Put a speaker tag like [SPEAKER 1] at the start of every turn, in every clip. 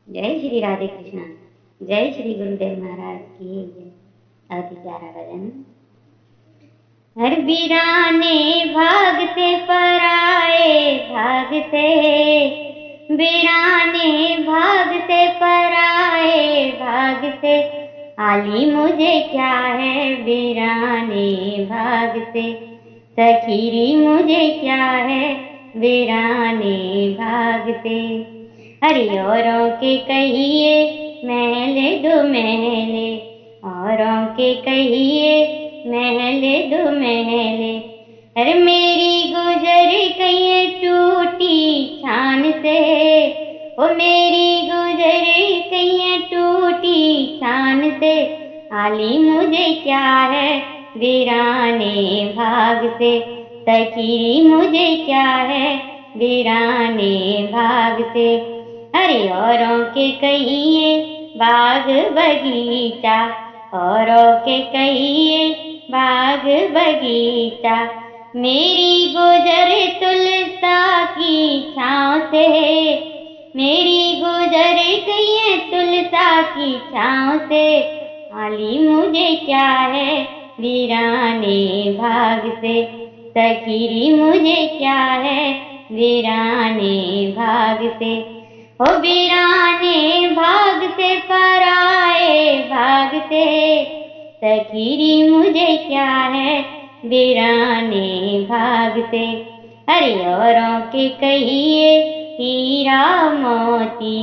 [SPEAKER 1] जय श्री राधे कृष्णा। जय श्री गुरुदेव महाराज की जय। अति प्यारा भजन। हर वीराने भागते पराए भागते, वीराने भागते पराए भागते, आली मुझे क्या है वीराने भागते, सखीरी मुझे क्या है वीराने भागते। हरि औरों के कहिए महले दो महले, औरों के कहिए महले दो महले, अरे मेरी गुजर कहिए टूटी छान से, ओ मेरी गुजर कहिए टूटी छान से, आली मुझे क्या है वीराने भाग से, सखीरी मुझे क्या है वीराने भाग से। हरि औरों के कहिए बाग बगीचा, औरों के कहिए बाग बगीचा, मेरी गुजर तुलसा की छाँव से, मेरी गुजर कहिए तुलसा की छाँव से, आली मुझे क्या है वीराने भाग से, सखीरी मुझे क्या है वीराने भाग से। ओ वीराने भागते पराए भागते, सखीरी मुझे क्या है वीराने भागते। हरि औरों के कहिए हीरा मोती,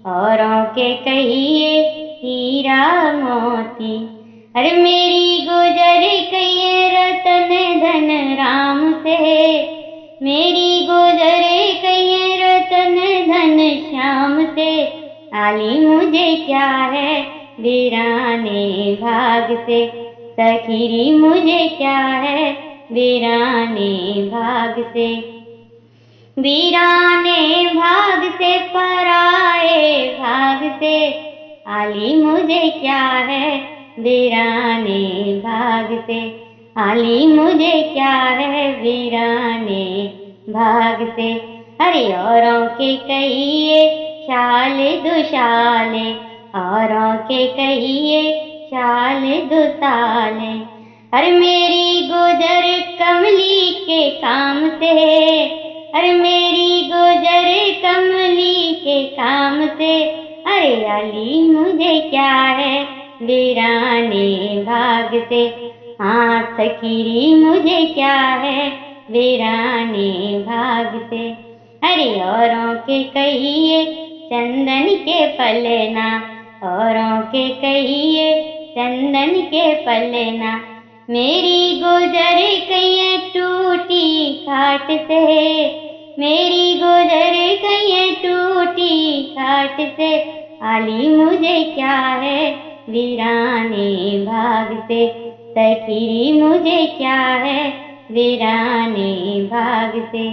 [SPEAKER 1] औरों के कहिए हीरा मोती, अरे मेरी गुजर कहिए रतन धन राम से, मेरी गुजर कहिए रतन धन श्याम से, आली मुझे क्या है वीराने भाग से, सखीरी मुझे क्या है वीराने भाग से। वीराने भाग से पराए भाग से, आली मुझे क्या है वीराने भाग से, आली मुझे क्या है वीराने भाग से। हरि औरों के कहिए शाल दुशाले, औरों के कहिए शाल दुसाले, अरे मेरी गुजर कमली के काम से, अरे मेरी गुजर कमली के काम से, अरे आली मुझे क्या है वीराने भाग से, हाँ सखीरी मुझे क्या है वीराने भाग से। हरि औरों के कहिए चंदन के पलना, औरों के कहिए चंदन के पलना, मेरी गुजर कहिए टूटी खाट से, मेरी गुजर कहिए टूटी खाट से, आली मुझे क्या है वीराने भाग से, सखीरी मुझे क्या है वीराने भाग से।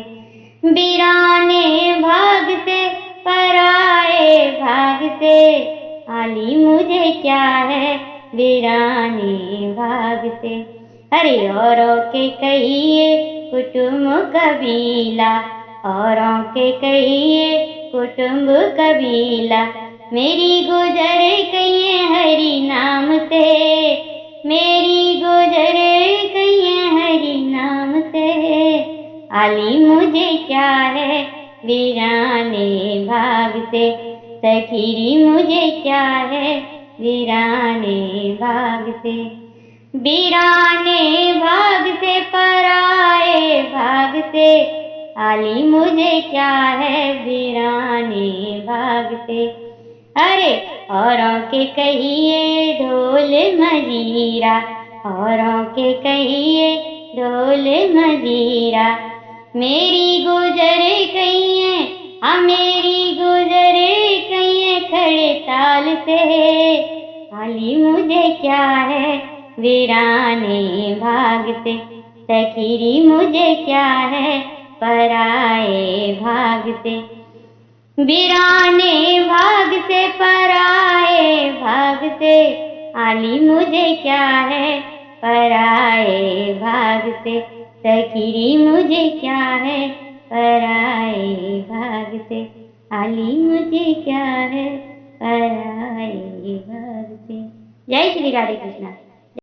[SPEAKER 1] वीराने भाग से पराए भाग से, आली मुझे क्या है वीराने भाग से। हरि औरों के कहिए कुटुंब कबीला, औरों के कहिए कुटुंब कबीला, मेरी गुजर कहिए हरि नाम से, मेरी गुजर कहिए हरि नाम से, आली मुझे क्या है वीराने भाग से, सखीरी मुझे क्या है वीराने भाग से। वीराने भाग से पराए भाग से, आली मुझे क्या है वीराने भाग से। अरे औरों के कहिए ढोल मजीरा, औरों के कहिए ढोल मजीरा, मेरी गुजर कहिए हाँ मेरी गुजर कहिए खड़े ताल से, आली मुझे क्या है वीराने भाग से, सखीरी मुझे क्या है पराए भाग से। वीराने भाग से पराए भाग से, आली मुझे क्या है पराए भाग से, सखीरी मुझे क्या है पराए भाग से, आली मुझे क्या है पराए भगते। जय श्री राधे कृष्णा।